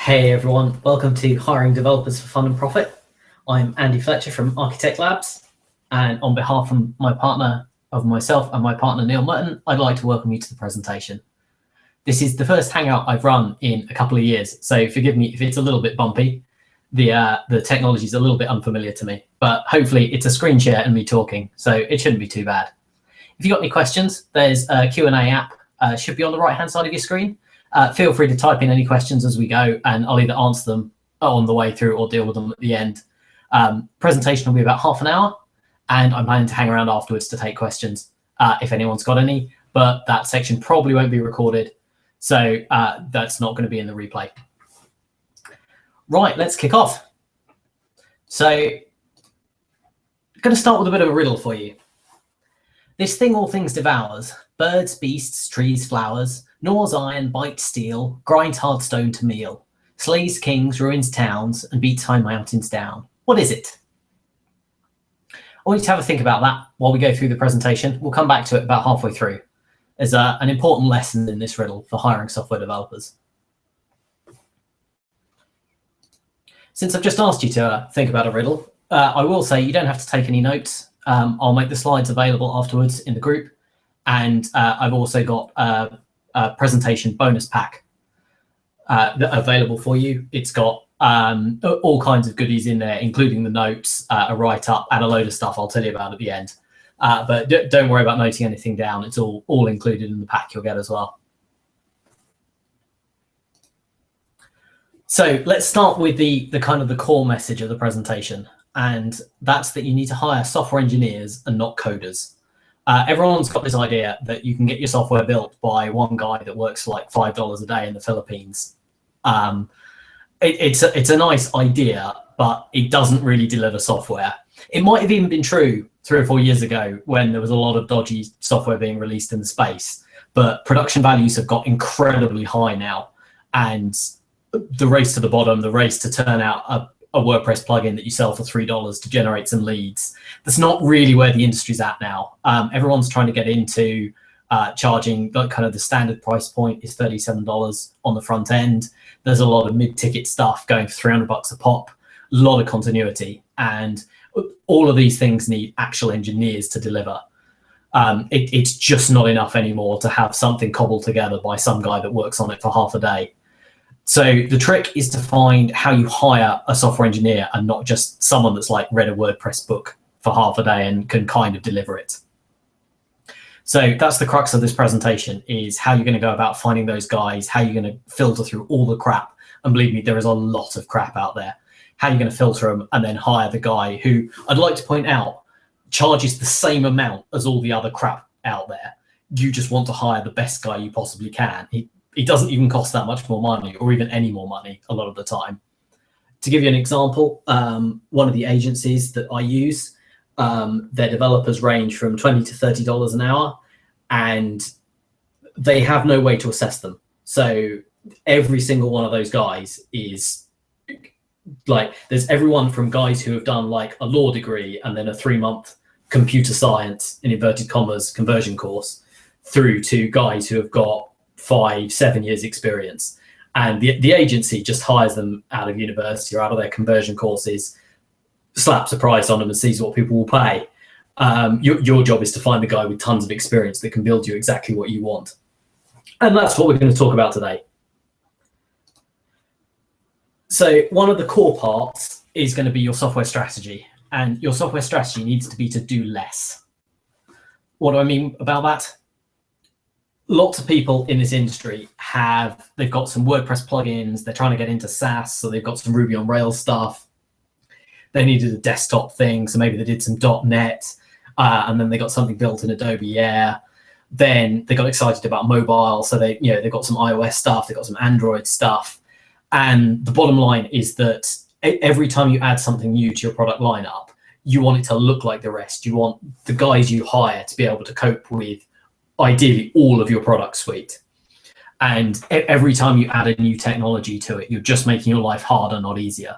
Hey everyone, welcome to Hiring Developers for Fun and Profit. I'm Andy Fletcher from Architect Labs, and on behalf of myself and my partner Neil Mutton, I'd like to welcome you to the presentation. This is the first Hangout I've run in a couple of years, so forgive me if it's a little bit bumpy. The technology is a little bit unfamiliar to me, but hopefully it's a screen share and me talking, so it shouldn't be too bad. If you've got any questions, there's a Q&A app, should be on the right-hand side of your screen. Feel free to type in any questions as we go, and I'll either answer them on the way through or deal with them at the end. Presentation will be about half an hour, and I'm planning to hang around afterwards to take questions if anyone's got any, but that section probably won't be recorded, so that's not going to be in the replay. Right, let's kick off. So I'm going to start with a bit of a riddle for you. This thing all things devours, birds, beasts, trees, flowers, gnaws iron, bites steel, grinds hard stone to meal, slays kings, ruins towns, and beats high mountains down. What is it? I want you to have a think about that while we go through the presentation. We'll come back to it about halfway through. There's an important lesson in this riddle for hiring software developers. Since I've just asked you to think about a riddle, I will say you don't have to take any notes. I'll make the slides available afterwards in the group, and I've also got a presentation bonus pack available for you. It's got all kinds of goodies in there, including the notes, a write-up, and a load of stuff I'll tell you about at the end. But don't worry about noting anything down. It's all included in the pack you'll get as well. So let's start with the kind of the core message of the presentation, and that's that you need to hire software engineers and not coders. Everyone's got this idea that you can get your software built by one guy that works like $5 a day in the Philippines. It's a nice idea, but it doesn't really deliver software. It might have even been true 3 or 4 years ago when there was a lot of dodgy software being released in the space, but production values have got incredibly high now, and the race to the bottom, the race to turn out a WordPress plugin that you sell for $3 to generate some leads. That's not really where the industry's at now. Everyone's trying to get into charging, like, kind of the standard price point is $37 on the front end. There's a lot of mid-ticket stuff going for $300 a pop, a lot of continuity, and all of these things need actual engineers to deliver. It's just not enough anymore to have something cobbled together by some guy that works on it for half a day. So the trick is to find how you hire a software engineer and not just someone that's like read a WordPress book for half a day and can kind of deliver it. So that's the crux of this presentation, is how you're going to go about finding those guys, how you're going to filter through all the crap. And believe me, there is a lot of crap out there. How you're going to filter them and then hire the guy who, I'd like to point out, charges the same amount as all the other crap out there. You just want to hire the best guy you possibly can. It doesn't even cost that much more money, or even any more money a lot of the time. To give you an example, one of the agencies that I use, their developers range from $20 to $30 an hour, and they have no way to assess them. So every single one of those guys is like, there's everyone from guys who have done like a law degree and then a 3-month computer science, in inverted commas, conversion course, through to guys who have got 5-7 years experience, and the agency just hires them out of university or out of their conversion courses, slaps a price on them and sees what people will pay. Your job is to find the guy with tons of experience that can build you exactly what you want, and that's what we're going to talk about today. So one of the core parts is going to be your software strategy, and your software strategy needs to be to do less. What do I mean about that? Lots of people in this industry they've got some WordPress plugins, they're trying to get into SaaS, so they've got some Ruby on Rails stuff. They needed a desktop thing, so maybe they did some .NET, and then they got something built in Adobe Air. Then they got excited about mobile, so they've got some iOS stuff, they've got some Android stuff. And the bottom line is that every time you add something new to your product lineup, you want it to look like the rest. You want the guys you hire to be able to cope with ideally all of your product suite. And every time you add a new technology to it, you're just making your life harder, not easier.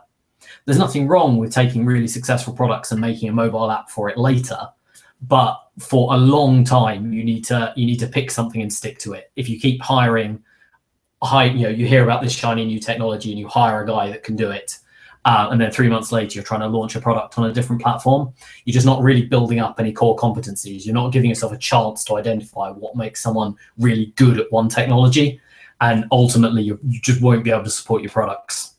There's nothing wrong with taking really successful products and making a mobile app for it later, but for a long time, you need to pick something and stick to it. If you keep hiring you hear about this shiny new technology and you hire a guy that can do it. And then 3 months later, you're trying to launch a product on a different platform. You're just not really building up any core competencies. You're not giving yourself a chance to identify what makes someone really good at one technology. And ultimately, you just won't be able to support your products.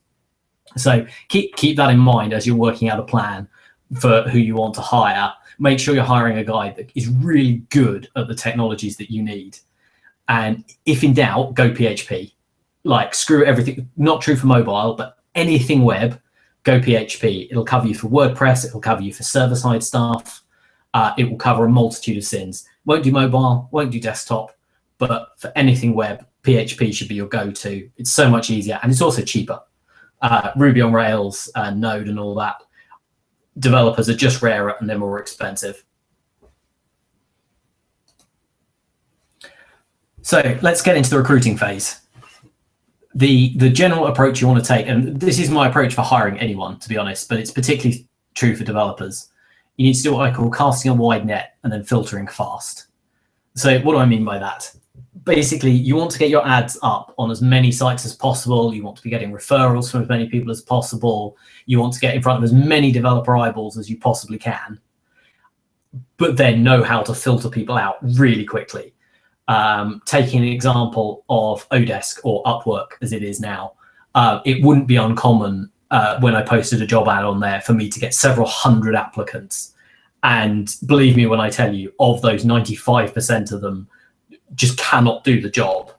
So keep that in mind as you're working out a plan for who you want to hire. Make sure you're hiring a guy that is really good at the technologies that you need. And if in doubt, go PHP. Like, screw everything. Not true for mobile, but anything web, go PHP. It'll cover you for WordPress. It'll cover you for server-side stuff. It will cover a multitude of sins. Won't do mobile, won't do desktop, but for anything web, PHP should be your go-to. It's so much easier, and it's also cheaper. Ruby on Rails, Node, and all that. Developers are just rarer and they're more expensive. So let's get into the recruiting phase. The general approach you want to take, and this is my approach for hiring anyone, to be honest, but it's particularly true for developers. You need to do what I call casting a wide net and then filtering fast. So what do I mean by that? Basically, you want to get your ads up on as many sites as possible. You want to be getting referrals from as many people as possible. You want to get in front of as many developer eyeballs as you possibly can, but then know how to filter people out really quickly. Taking an example of Odesk or Upwork as it is now, it wouldn't be uncommon when I posted a job ad on there for me to get several hundred applicants. And believe me when I tell you, of those, 95% of them just cannot do the job,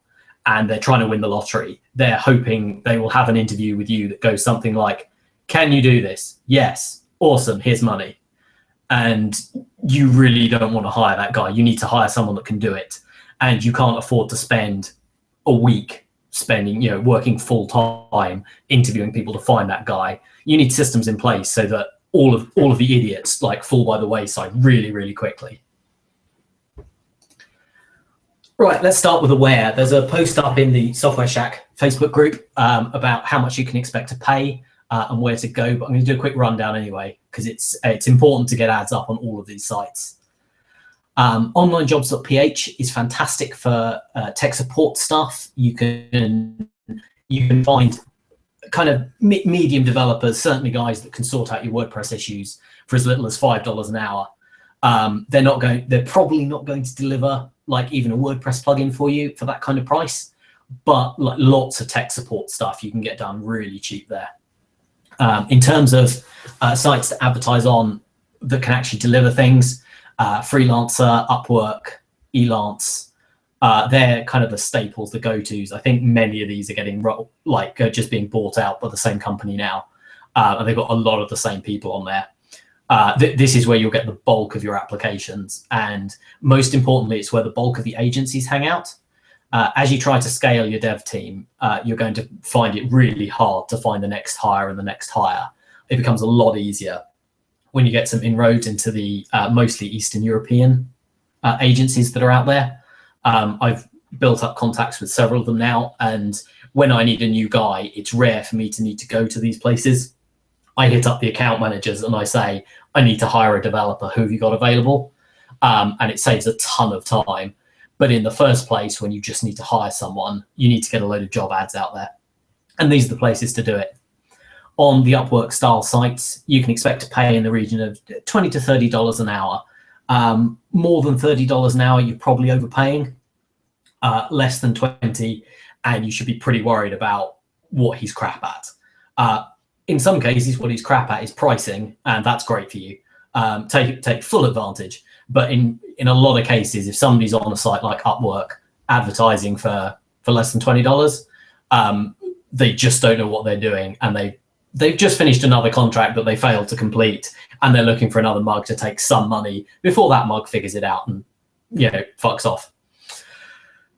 and they're trying to win the lottery. They're hoping they will have an interview with you that goes something like, "Can you do this? Yes. Awesome. Here's money." And you really don't want to hire that guy. You need to hire someone that can do it. And you can't afford to spend a week working full time interviewing people to find that guy. You need systems in place so that all of the idiots fall by the wayside really, really quickly. Right, let's start with Aware. There's a post up in the Software Shack Facebook group about how much you can expect to pay and where to go. But I'm going to do a quick rundown anyway, because it's important to get ads up on all of these sites. Onlinejobs.ph is fantastic for tech support stuff. You can find kind of medium developers, certainly guys that can sort out your WordPress issues for as little as $5 an hour. They're probably not going to deliver even a WordPress plugin for you for that kind of price, but lots of tech support stuff you can get done really cheap there. In terms of sites to advertise on that can actually deliver things, Freelancer, Upwork, Elance, they're kind of the staples, the go-tos. I think many of these are getting just being bought out by the same company now, and they've got a lot of the same people on there. This is where you'll get the bulk of your applications, and most importantly, it's where the bulk of the agencies hang out. As you try to scale your dev team, you're going to find it really hard to find the next hire and the next hire. It becomes a lot easier when you get some inroads into the mostly Eastern European agencies that are out there. I've built up contacts with several of them now, and when I need a new guy, it's rare for me to need to go to these places. I hit up the account managers and I say, "I need to hire a developer. Who have you got available?" And it saves a ton of time. But in the first place, when you just need to hire someone, you need to get a load of job ads out there. And these are the places to do it. On the Upwork style sites, you can expect to pay in the region of $20 to $30 an hour. More than $30 an hour, you're probably overpaying. Less than 20, and you should be pretty worried about what he's crap at. In some cases, what he's crap at is pricing, and that's great for you. Take full advantage. But in a lot of cases, if somebody's on a site like Upwork advertising for less than $20, they just don't know what they're doing, and they've just finished another contract that they failed to complete, and they're looking for another mug to take some money before that mug figures it out and fucks off.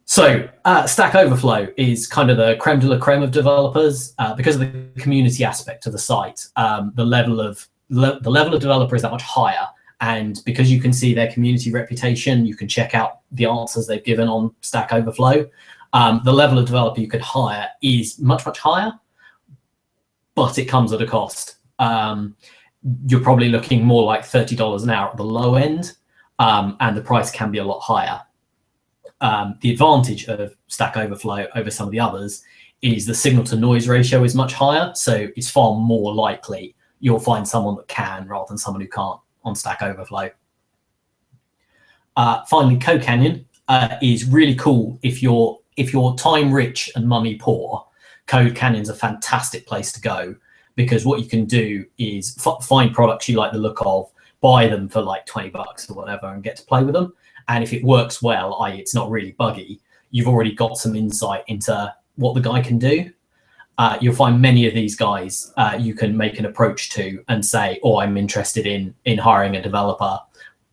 So Stack Overflow is kind of the creme de la creme of developers because of the community aspect of the site. The level of developer is that much higher, and because you can see their community reputation, you can check out the answers they've given on Stack Overflow. The level of developer you could hire is much, much higher, but it comes at a cost. You're probably looking more like $30 an hour at the low end, and the price can be a lot higher. the advantage of Stack Overflow over some of the others is the signal to noise ratio is much higher. So it's far more likely you'll find someone that can rather than someone who can't on Stack Overflow. Finally, CodeCanyon is really cool if you're time rich and money poor. CodeCanyon's a fantastic place to go, because what you can do is find products you like the look of, buy them for like $20 or whatever, and get to play with them. And if it works well, i.e. it's not really buggy, you've already got some insight into what the guy can do. You'll find many of these guys you can make an approach to and say, oh, I'm interested in hiring a developer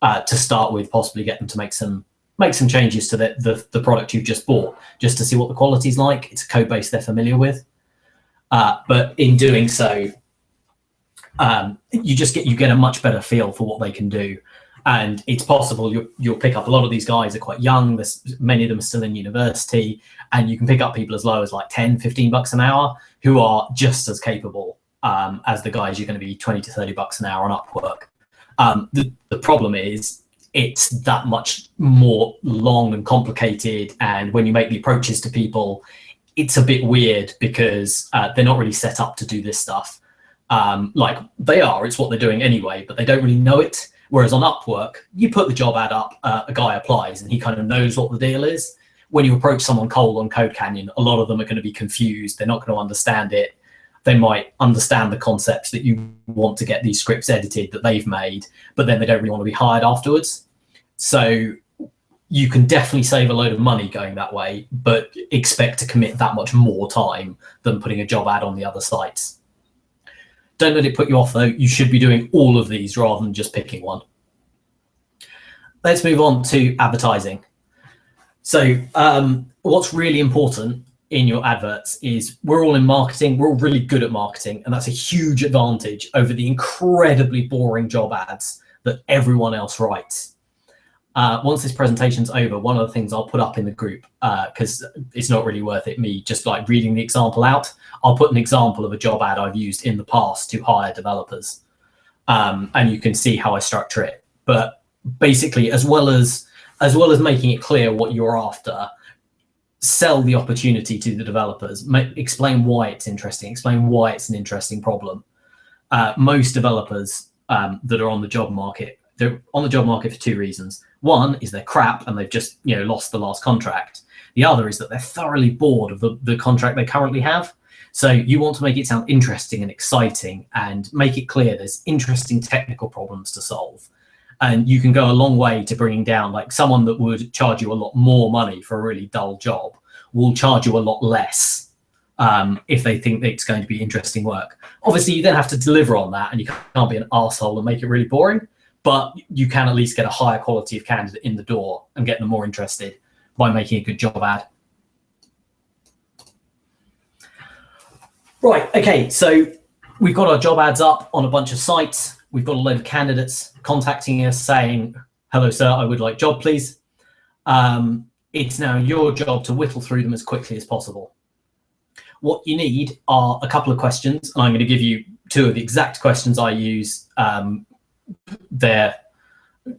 to start with, possibly get them to make some changes to the product you've just bought, just to see what the quality's like. It's a code base they're familiar with. But in doing so, you get a much better feel for what they can do. And it's possible you'll pick up a lot of these guys are quite young. Many of them are still in university, and you can pick up people as low as like $10-15 an hour who are just as capable as the guys you're going to be $20 to $30 an hour on Upwork. The problem is it's that much more long and complicated, and when you make the approaches to people, it's a bit weird because they're not really set up to do this stuff. Like they are, it's what they're doing anyway, but they don't really know it. Whereas on Upwork, you put the job ad up, a guy applies, and he kind of knows what the deal is. When you approach someone cold on CodeCanyon, a lot of them are going to be confused. They're not going to understand it. They might understand the concepts that you want to get these scripts edited that they've made, but then they don't really want to be hired afterwards. So you can definitely save a load of money going that way, but expect to commit that much more time than putting a job ad on the other sites. Don't let it put you off, though. You should be doing all of these rather than just picking one. Let's move on to advertising. So what's really important in your adverts is we're all in marketing. We're all really good at marketing, and that's a huge advantage over the incredibly boring job ads that everyone else writes. Once this presentation's over, one of the things I'll put up in the group, because it's not really worth it me just like reading the example out, I'll put an example of a job ad I've used in the past to hire developers, and you can see how I structure it. But basically, as well as making it clear what you're after, sell the opportunity to the developers, explain why it's interesting, explain why it's an interesting problem. Most developers that are on the job market, they're on the job market for two reasons. One is they're crap and they've just lost the last contract. The other is that they're thoroughly bored of the contract they currently have. So you want to make it sound interesting and exciting and make it clear there's interesting technical problems to solve. And you can go a long way to bringing down, like someone that would charge you a lot more money for a really dull job will charge you a lot less if they think that it's going to be interesting work. Obviously, you then have to deliver on that, and you can't be an arsehole and make it really boring, but you can at least get a higher quality of candidate in the door and get them more interested by making a good job ad. Right, okay, so we've got our job ads up on a bunch of sites. We've got a load of candidates contacting us saying, hello, sir, I would like job, please. It's now your job to whittle through them as quickly as possible. What you need are a couple of questions, and I'm going to give you two of the exact questions I use.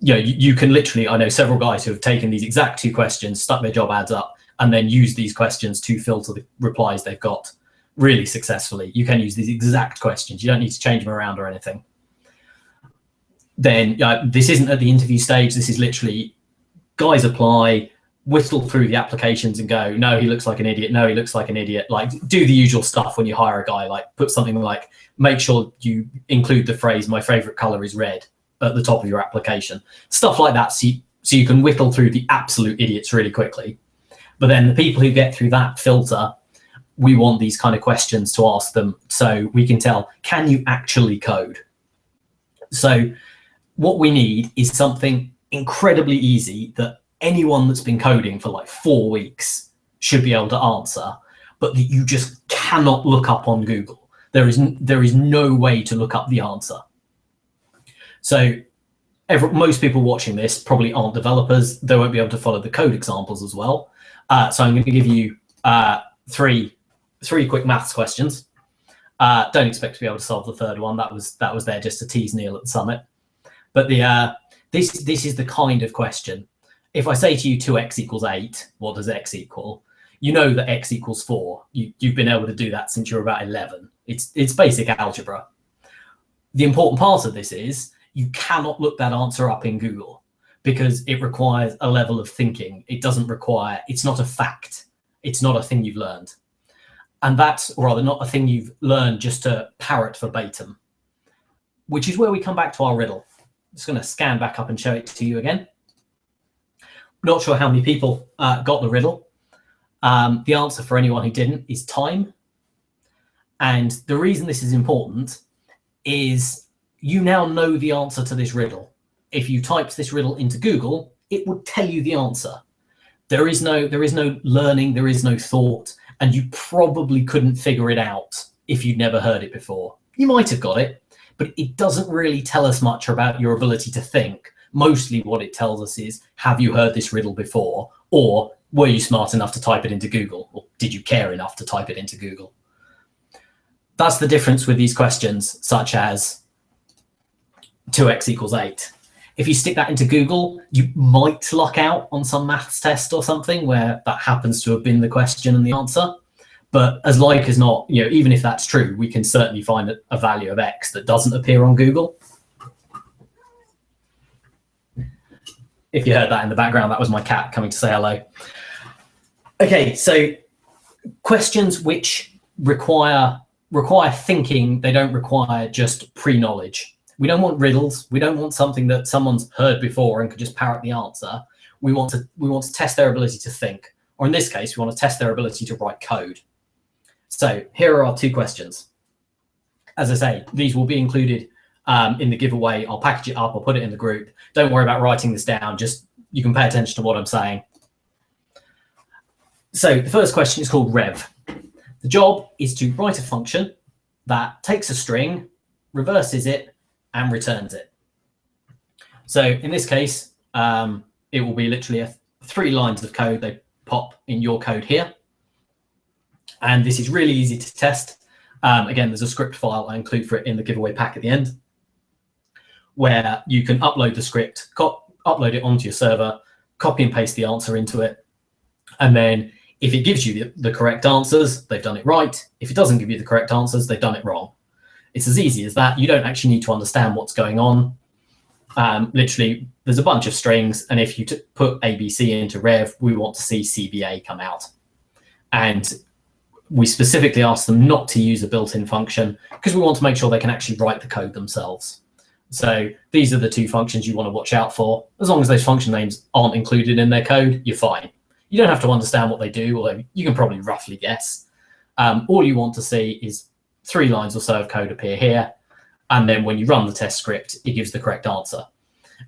You can literally, I know several guys who have taken these exact two questions, stuck their job ads up, and then use these questions to filter the replies they've got really successfully. You can use these exact questions. You don't need to change them around or anything. Then this isn't at the interview stage. This is literally guys apply, whittle through the applications and go, no, he looks like an idiot. No, he looks like an idiot. Like, do the usual stuff when you hire a guy, like put something like, make sure you include the phrase, my favorite color is red, at the top of your application. Stuff like that, so you can whittle through the absolute idiots really quickly. But then the people who get through that filter, we want these kind of questions to ask them so we can tell, can you actually code? So what we need is something incredibly easy that anyone that's been coding for like 4 weeks should be able to answer, but that you just cannot look up on Google. There is no way to look up the answer. So most people watching this probably aren't developers. They won't be able to follow the code examples as well. So I'm going to give you three quick maths questions. Don't expect to be able to solve the third one. That was there just to tease Neil at the summit. But this is the kind of question If I say to you 2x equals 8, what does x equal? You know that x equals 4. You've been able to do that since you're about 11. It's basic algebra. The important part of this is you cannot look that answer up in Google because it requires a level of thinking. It doesn't require, it's not a fact. It's not a thing you've learned. And that's, or rather, not a thing you've learned just to parrot verbatim, which is where we come back to our riddle. I'm just going to scan back up and show it to you again. Not sure how many people got the riddle. The answer for anyone who didn't is time. And the reason this is important is you now know the answer to this riddle. If you typed this riddle into Google, it would tell you the answer. There is no learning, there is no thought, and you probably couldn't figure it out if you'd never heard it before. You might have got it, but it doesn't really tell us much about your ability to think. Mostly what it tells us is, have you heard this riddle before? Or were you smart enough to type it into Google? Or did you care enough to type it into Google? That's the difference with these questions, such as 2x equals 8. If you stick that into Google, you might luck out on some maths test or something where that happens to have been the question and the answer. But as like as not, even if that's true, we can certainly find a value of x that doesn't appear on Google. If you heard that in the background, that was my cat coming to say hello. Okay, so questions which require thinking, they don't require just pre-knowledge. We don't want riddles. We don't want something that someone's heard before and could just parrot the answer. We want to test their ability to think, or in this case, we want to test their ability to write code. So here are our 2 questions. As I say, these will be included in the giveaway. I'll package it up. I'll put it in the group. Don't worry about writing this down. Just you can pay attention to what I'm saying. So the first question is called rev. The job is to write a function that takes a string, reverses it, and returns it. So in this case, it will be literally 3 lines of code. They pop in your code here. And this is really easy to test. Again, there's a script file I include for it in the giveaway pack at the end, where you can upload the script, upload it onto your server, copy and paste the answer into it. And then if it gives you the correct answers, they've done it right. If it doesn't give you the correct answers, they've done it wrong. It's as easy as that. You don't actually need to understand what's going on. Literally, there's a bunch of strings. And if you put ABC into rev, we want to see CBA come out. And we specifically ask them not to use a built-in function because we want to make sure they can actually write the code themselves. So these are the 2 functions you want to watch out for. As long as those function names aren't included in their code, you're fine. You don't have to understand what they do, although you can probably roughly guess. All you want to see is 3 lines or so of code appear here. And then when you run the test script, it gives the correct answer.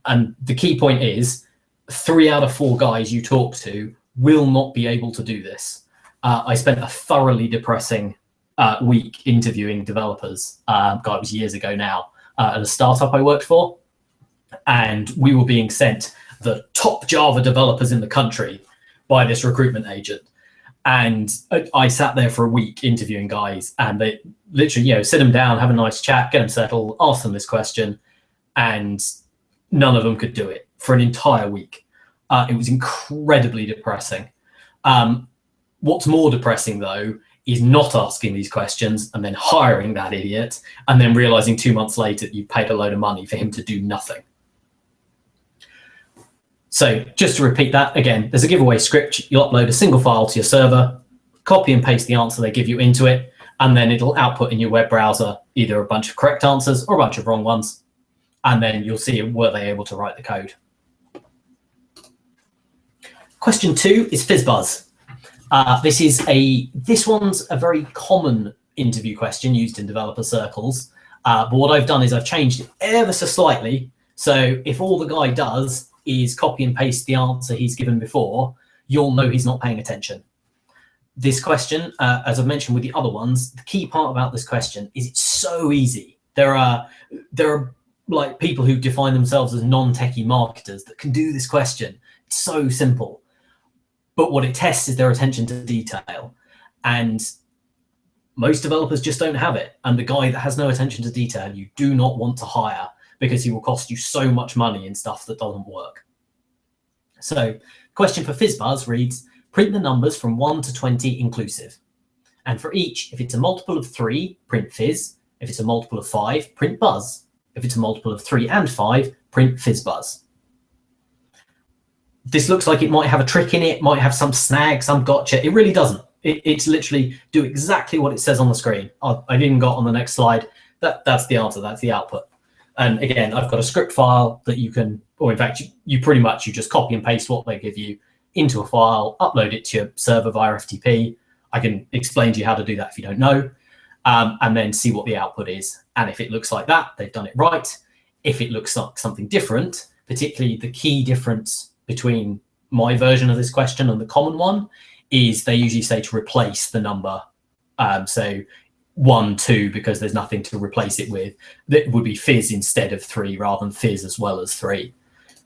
And the key point is 3 out of 4 guys you talk to will not be able to do this. I spent a thoroughly depressing week interviewing developers. God, it was years ago now, at a startup I worked for. And we were being sent the top Java developers in the country by this recruitment agent. And I sat there for a week interviewing guys, and they literally, sit them down, have a nice chat, get them settled, ask them this question, and none of them could do it for an entire week. It was incredibly depressing. What's more depressing, though, is not asking these questions and then hiring that idiot and then realizing 2 months later you paid a load of money for him to do nothing. So just to repeat that again, there's a giveaway script. You'll upload a single file to your server, copy and paste the answer they give you into it, and then it'll output in your web browser either a bunch of correct answers or a bunch of wrong ones. And then you'll see were they able to write the code. Question 2 is FizzBuzz. This one's a very common interview question used in developer circles. But what I've done is I've changed it ever so slightly. So if all the guy does is copy and paste the answer he's given before, you'll know he's not paying attention. This question, as I've mentioned with the other ones, the key part about this question is it's so easy. There are like people who define themselves as non-techie marketers that can do this question. It's so simple. But what it tests is their attention to detail. And most developers just don't have it. And the guy that has no attention to detail, you do not want to hire because he will cost you so much money in stuff that doesn't work. So question for FizzBuzz reads, print the numbers from 1 to 20 inclusive. And for each, if it's a multiple of 3, print Fizz. If it's a multiple of 5, print Buzz. If it's a multiple of 3 and 5, print FizzBuzz. This looks like it might have a trick in it, might have some snag, some gotcha. It really doesn't. It's literally do exactly what it says on the screen. I've even got on the next slide, that's the answer, that's the output. And again, I've got a script file that you can, or in fact, you pretty much, you just copy and paste what they give you into a file, upload it to your server via FTP. I can explain to you how to do that if you don't know, and then see what the output is. And if it looks like that, they've done it right. If it looks like something different, particularly the key difference between my version of this question and the common one is they usually say to replace the number. So 1, 2, because there's nothing to replace it with. That would be Fizz instead of 3 rather than Fizz as well as 3.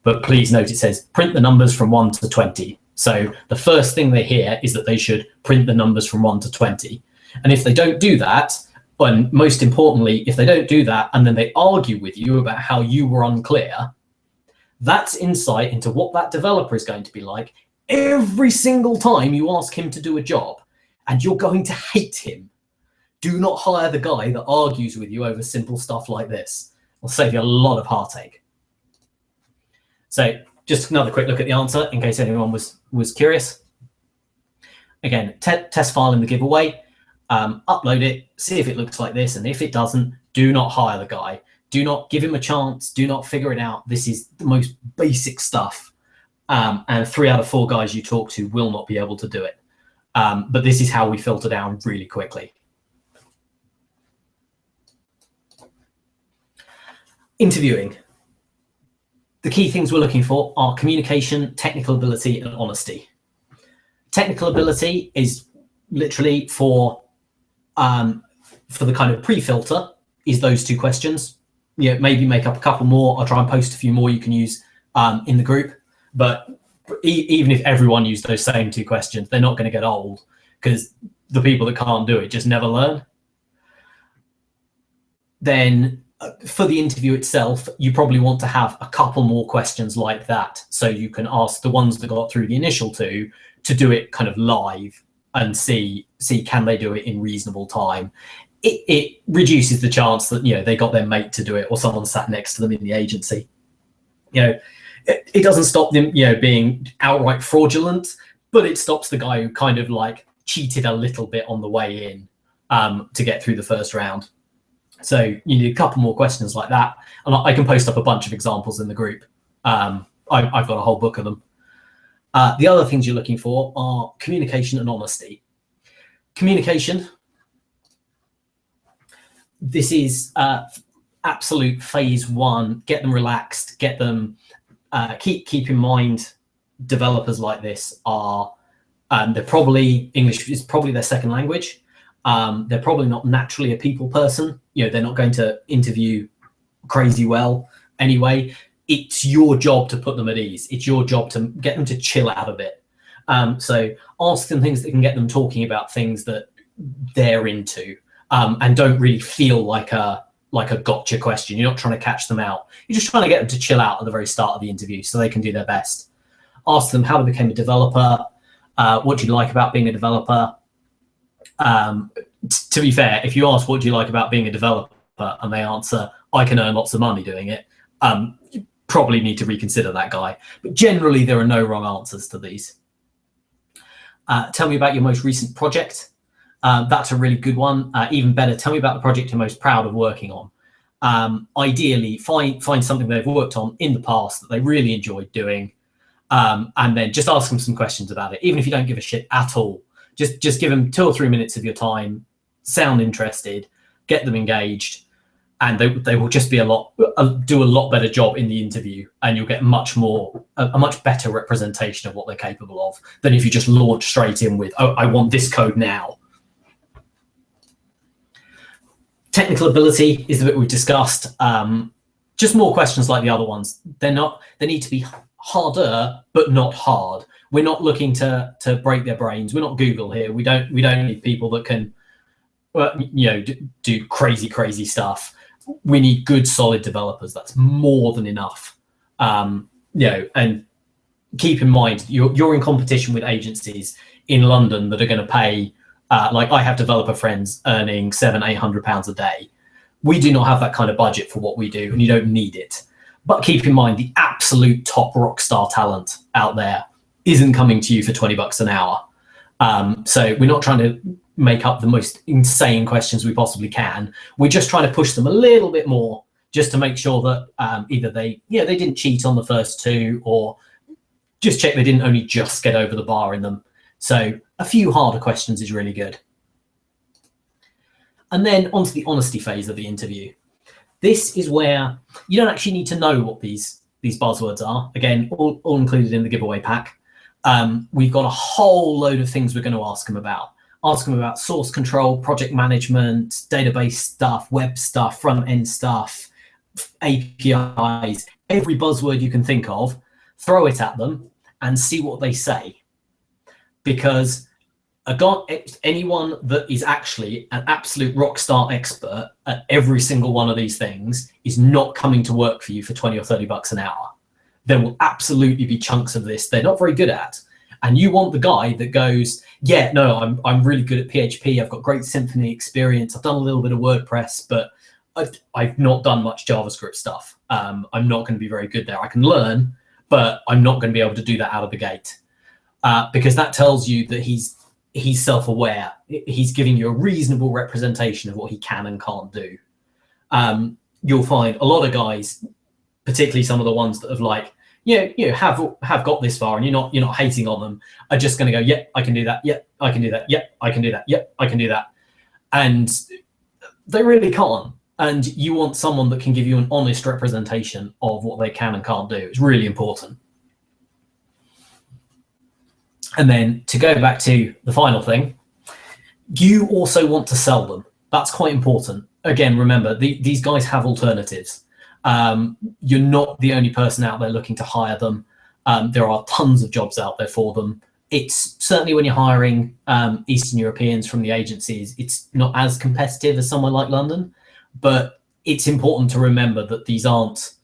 But please note it says print the numbers from 1 to 20. So the first thing they hear is that they should print the numbers from 1 to 20. And if they don't do that, and most importantly, if they don't do that and then they argue with you about how you were unclear, that's insight into what that developer is going to be like every single time you ask him to do a job, and you're going to hate him. Do not hire the guy that argues with you over simple stuff like this. It'll save you a lot of heartache. So just another quick look at the answer in case anyone was curious. Again, test file in the giveaway, upload it, see if it looks like this, and if it doesn't, do not hire the guy. Do not give him a chance. Do not figure it out. This is the most basic stuff. And 3 out of 4 guys you talk to will not be able to do it. But this is how we filter down really quickly. Interviewing. The key things we're looking for are communication, technical ability, and honesty. Technical ability is literally for the kind of pre-filter is those 2 questions. You know, maybe make up a couple more. I'll try and post a few more you can use in the group. But even if everyone used those same 2 questions, they're not going to get old because the people that can't do it just never learn. Then for the interview itself, you probably want to have a couple more questions like that. So you can ask the ones that got through the initial 2 to do it kind of live and see can they do it in reasonable time. It reduces the chance that, you know, they got their mate to do it or someone sat next to them in the agency. You know, it doesn't stop them, you know, being outright fraudulent, but it stops the guy who kind of like cheated a little bit on the way in to get through the first round. So you need a couple more questions like that. And I can post up a bunch of examples in the group. I've got a whole book of them. The other things you're looking for are communication and honesty. Communication. This is absolute phase 1. Get them relaxed. Get them. Keep in mind, developers like this are they're probably English is probably their second language. They're probably not naturally a people person. You know, they're not going to interview crazy well anyway. It's your job to put them at ease. It's your job to get them to chill out a bit. So ask them things that can get them talking about things that they're into, and don't really feel like a gotcha question. You're not trying to catch them out. You're just trying to get them to chill out at the very start of the interview so they can do their best. Ask them how they became a developer. What do you like about being a developer? To be fair, if you ask what do you like about being a developer and they answer, I can earn lots of money doing it, you probably need to reconsider that guy. But generally, there are no wrong answers to these. Tell me about your most recent project. That's a really good one. Even better, tell me about the project you're most proud of working on. Ideally, find something they've worked on in the past that they really enjoyed doing, and then just ask them some questions about it. Even if you don't give a shit at all, just give them 2 or 3 minutes of your time, sound interested, get them engaged, and they will just be do a lot better job in the interview, and you'll get a much better representation of what they're capable of than if you just launch straight in with, oh, I want this code now. Technical ability is the bit we've discussed. Just more questions like the other ones. They need to be harder, but not hard. We're not looking to break their brains. We're not Google here. We don't need people that can, do crazy stuff. We need good, solid developers. That's more than enough. And keep in mind you're in competition with agencies in London that are going to pay. Like I have developer friends earning £700-800 a day. We do not have that kind of budget for what we do, and you don't need it. But keep in mind the absolute top rock star talent out there isn't coming to you for $20 an hour. So we're not trying to make up the most insane questions we possibly can. We're just trying to push them a little bit more, just to make sure that either they didn't cheat on the first two, or just check they didn't only just get over the bar in them. So a few harder questions is really good. And then onto the honesty phase of the interview. This is where you don't actually need to know what these buzzwords are. Again, all included in the giveaway pack. We've got a whole load of things we're going to ask them about. Ask them about source control, project management, database stuff, web stuff, front end stuff, APIs, every buzzword you can think of, throw it at them and see what they say. Because anyone that is actually an absolute rock star expert at every single one of these things is not coming to work for you for 20 or 30 bucks an hour. There will absolutely be chunks of this they're not very good at. And you want the guy that goes, yeah, no, I'm really good at PHP. I've got great Symfony experience. I've done a little bit of WordPress, but I've not done much JavaScript stuff. I'm not going to be very good there. I can learn, but I'm not going to be able to do that out of the gate. Because that tells you that he's self-aware. He's giving you a reasonable representation of what he can and can't do. You'll find a lot of guys, particularly some of the ones that have got this far, and you're not hating on them, are just going to go, yep, I can do that. Yep, I can do that. Yep, I can do that. Yep, I can do that. And they really can't. And you want someone that can give you an honest representation of what they can and can't do. It's really important. And then to go back to the final thing, you also want to sell them. That's quite important. Again, remember, these guys have alternatives. You're not the only person out there looking to hire them. There are tons of jobs out there for them. It's certainly when you're hiring Eastern Europeans from the agencies, it's not as competitive as somewhere like London, but it's important to remember that these aren't,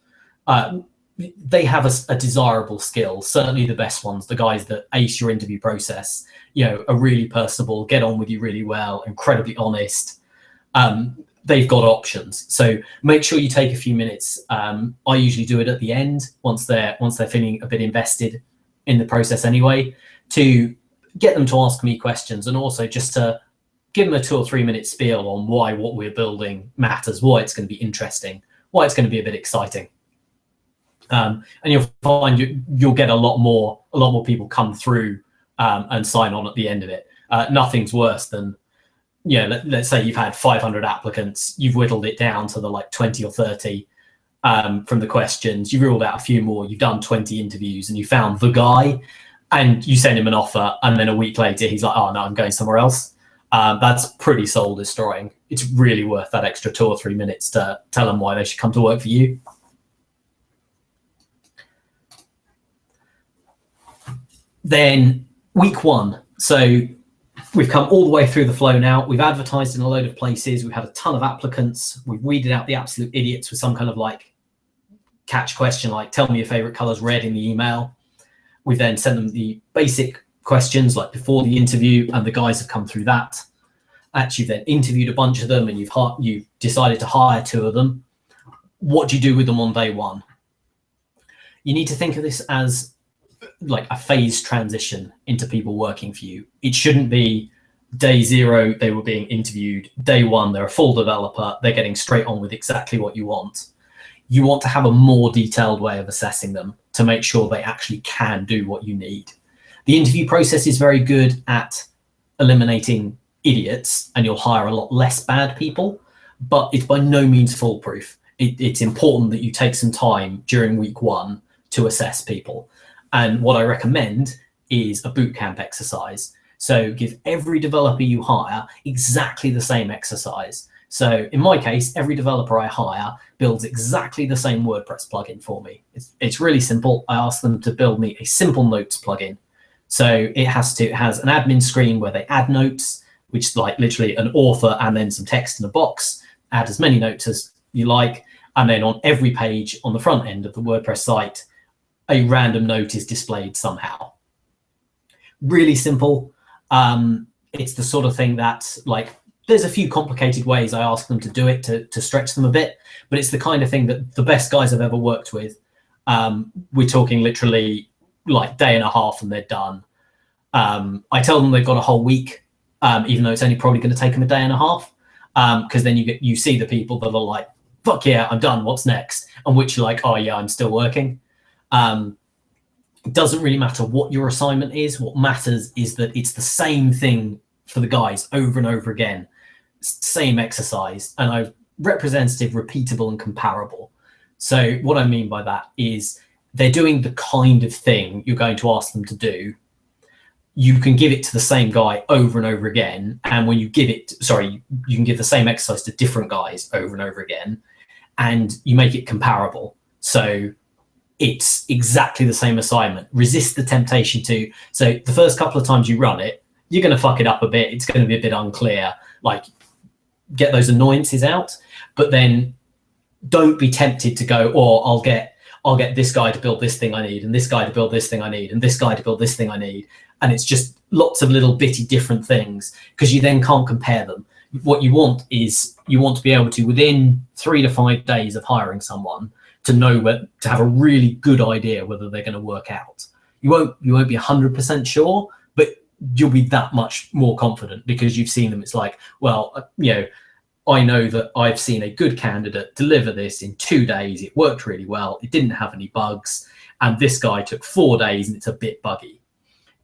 they have a desirable skill. Certainly the best ones, the guys that ace your interview process, are really personable, get on with you really well, incredibly honest. They've got options. So make sure you take a few minutes. I usually do it at the end once they're feeling a bit invested in the process anyway, to get them to ask me questions, and also just to give them a 2 or 3 minute spiel on why what we're building matters, why it's going to be interesting, why it's going to be a bit exciting. And you'll find you'll get a lot more people come through and sign on at the end of it. Nothing's worse than, let's say you've had 500 applicants, you've whittled it down to the 20 or 30 from the questions, you've ruled out a few more, you've done 20 interviews, and you found the guy, and you send him an offer, and then a week later he's like, oh no, I'm going somewhere else. That's pretty soul destroying. It's really worth that extra 2 or 3 minutes to tell them why they should come to work for you. Then week 1. So we've come all the way through the flow now. We've advertised in a load of places. We've had a ton of applicants. We've weeded out the absolute idiots with some kind of catch question, like tell me your favorite color's red in the email. We've then sent them the basic questions like before the interview, and the guys have come through that. Actually then interviewed a bunch of them, and you've decided to hire 2 of them. What do you do with them on day 1? You need to think of this as like a phased transition into people working for you. It shouldn't be day 0, they were being interviewed. Day 1, they're a full developer. They're getting straight on with exactly what you want. You want to have a more detailed way of assessing them to make sure they actually can do what you need. The interview process is very good at eliminating idiots, and you'll hire a lot less bad people, but it's by no means foolproof. It's important that you take some time during week 1 to assess people. And what I recommend is a bootcamp exercise. So give every developer you hire exactly the same exercise. So in my case, every developer I hire builds exactly the same WordPress plugin for me. It's really simple. I ask them to build me a simple notes plugin. So it has an admin screen where they add notes, which is like literally an author and then some text in a box. Add as many notes as you like. And then on every page on the front end of the WordPress site, a random note is displayed somehow. Really simple. It's the sort of thing that, like, there's a few complicated ways I ask them to do it to stretch them a bit, but it's the kind of thing that the best guys I've ever worked with, we're talking literally like day and a half and they're done. I tell them they've got a whole week, even though it's only probably going to take them a day and a half, because then you see the people that are like, fuck yeah, I'm done, what's next? And which you're like, oh yeah, I'm still working. It doesn't really matter what your assignment is. What matters is that it's the same thing for the guys over and over again, same exercise, and I've representative, repeatable, and comparable. So what I mean by that is they're doing the kind of thing you're going to ask them to do. You can give it to the same guy over and over again, and when you give it, you can give the same exercise to different guys over and over again, and you make it comparable. So it's exactly the same assignment. Resist the temptation to, so the first couple of times you run it, you're going to fuck it up a bit. It's going to be a bit unclear, like get those annoyances out, but then don't be tempted to go, or I'll get this guy to build this thing I need, and this guy to build this thing I need, and this guy to build this thing I need. And it's just lots of little bitty different things, because you then can't compare them. What you want is you want to be able to, within 3 to 5 days of hiring someone, to know to have a really good idea whether they're going to work out. You won't be 100% sure, but you'll be that much more confident because you've seen them. It's like, well, I know that I've seen a good candidate deliver this in 2 days. It worked really well. It didn't have any bugs. And this guy took 4 days and it's a bit buggy.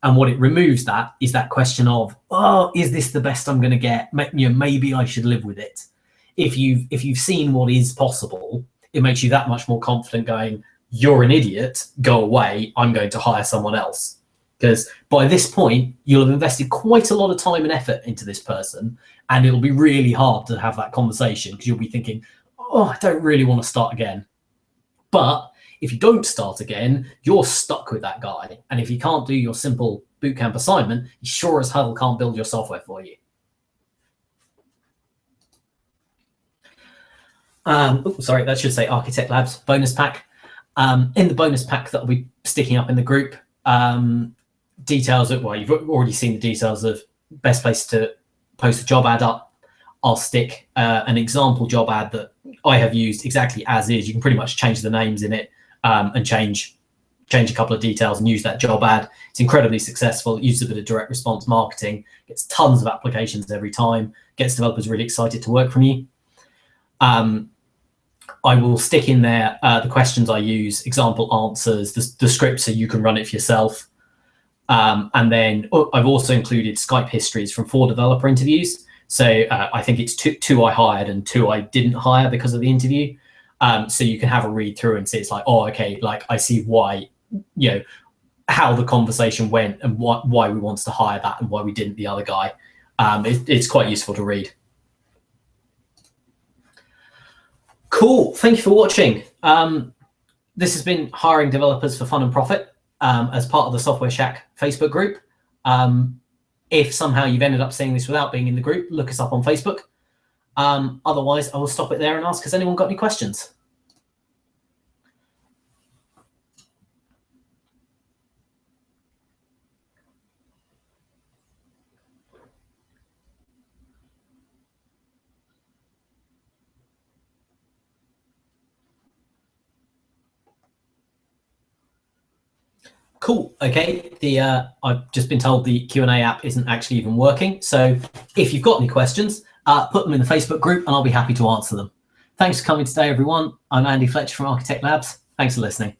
And what it removes that is that question of, oh, is this the best I'm going to get? Maybe I should live with it. If you've seen what is possible, it makes you that much more confident going, you're an idiot, go away, I'm going to hire someone else. Because by this point, you'll have invested quite a lot of time and effort into this person, and it'll be really hard to have that conversation because you'll be thinking, oh, I don't really want to start again. But if you don't start again, you're stuck with that guy. And if he can't do your simple bootcamp assignment, he sure as hell can't build your software for you. Sorry, that should say Architect Labs bonus pack. In the bonus pack that I'll be sticking up in the group, details of, well, you've already seen the details of best place to post a job ad up. I'll stick an example job ad that I have used exactly as is. You can pretty much change the names in it and change a couple of details and use that job ad. It's incredibly successful. It uses a bit of direct response marketing, gets tons of applications every time, gets developers really excited to work from you. I will stick in there the questions I use, example answers, the script so you can run it for yourself. And then I've also included Skype histories from 4 developer interviews. So I think it's two I hired and 2 I didn't hire because of the interview. So you can have a read through and see, it's like, oh, okay, like I see why, how the conversation went and why we wanted to hire that and why we didn't the other guy. It's quite useful to read. Cool. Thank you for watching. This has been Hiring Developers for Fun and Profit as part of the Software Shack Facebook group. If somehow you've ended up seeing this without being in the group, look us up on Facebook. Otherwise, I will stop it there and ask, has anyone got any questions? Cool. Okay. I've just been told the Q&A app isn't actually even working. So if you've got any questions, put them in the Facebook group and I'll be happy to answer them. Thanks for coming today, everyone. I'm Andy Fletcher from Architect Labs. Thanks for listening.